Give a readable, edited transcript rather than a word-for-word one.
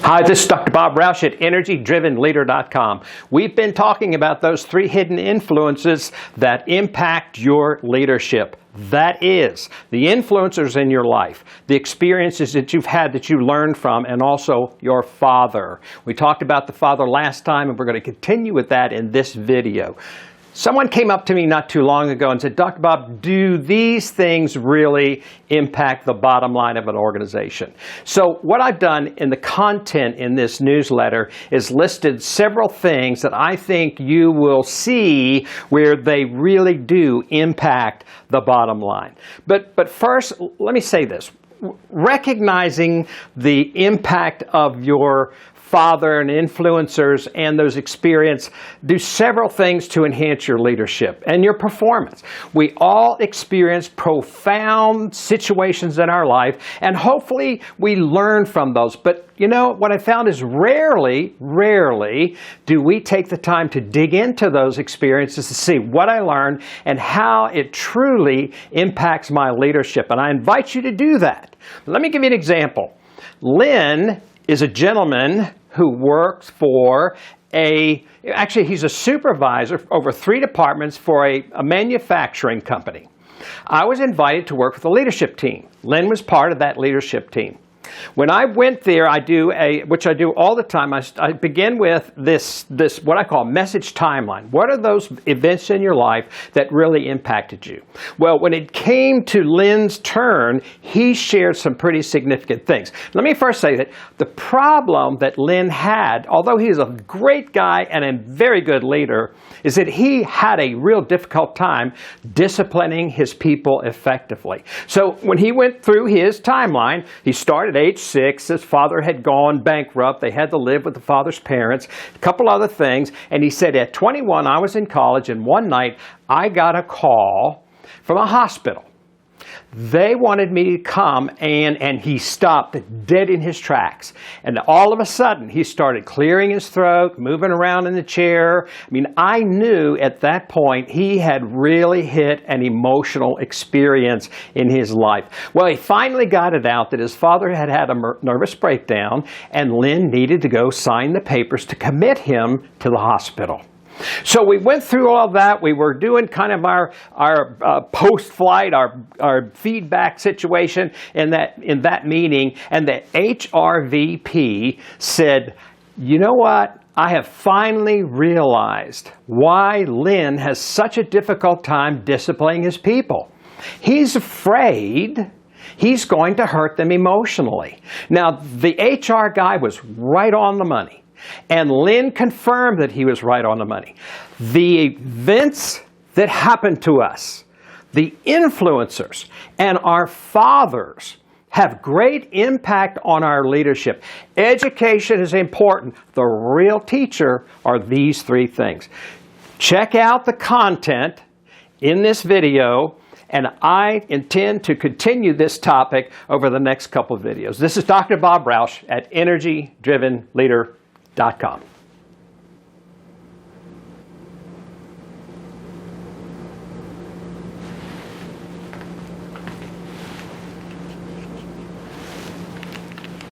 Hi, this is Dr. Bob Roush at EnergyDrivenLeader.com. We've been talking about those 3 hidden influences that impact your leadership. That is, the influencers in your life, the experiences that you've had that you learned from, and also your father. We talked about the father last time, and we're going to continue with that in this video. Someone came up to me not too long ago and said, Dr. Bob, do these things really impact the bottom line of an organization? So what I've done in the content in this newsletter is listed several things that I think you will see where they really do impact the bottom line. But first, let me say this. Recognizing the impact of your father and influencers and those experiences do several things to enhance your leadership and your performance. We all experience profound situations in our life, and hopefully we learn from those. But you know, what I found is rarely do we take the time to dig into those experiences to see what I learned and how it truly impacts my leadership. And I invite you to do that. Let me give you an example. Lynn is a gentleman who works for actually he's a supervisor over 3 departments for a manufacturing company. I was invited to work with the leadership team. Lynn was part of that leadership team. When I went there, which I do all the time, I begin with this what I call message timeline. What are those events in your life that really impacted you? Well, when it came to Lynn's turn, he shared some pretty significant things. Let me first say that the problem that Lynn had, although he's a great guy and a very good leader, is that he had a real difficult time disciplining his people effectively. So when he went through his timeline, he started at age 6. His father had gone bankrupt. They had to live with the father's parents, a couple other things. And he said, at 21, I was in college, and one night I got a call from a hospital. They wanted me to come, and he stopped dead in his tracks. And all of a sudden, he started clearing his throat, moving around in the chair. I mean, I knew at that point he had really hit an emotional experience in his life. Well, he finally got it out that his father had had a nervous breakdown, and Lynn needed to go sign the papers to commit him to the hospital. So we went through all that. We were doing kind of our post-flight, our feedback situation in that meeting, and the HRVP said, you know what? I have finally realized why Lynn has such a difficult time disciplining his people. He's afraid he's going to hurt them emotionally. Now, the HR guy was right on the money. And Lynn confirmed that he was right on the money. The events that happened to us, the influencers, and our fathers have great impact on our leadership. Education is important. The real teacher are these 3 things. Check out the content in this video, and I intend to continue this topic over the next couple of videos. This is Dr. Bob Roush at EnergyDrivenLeader.com.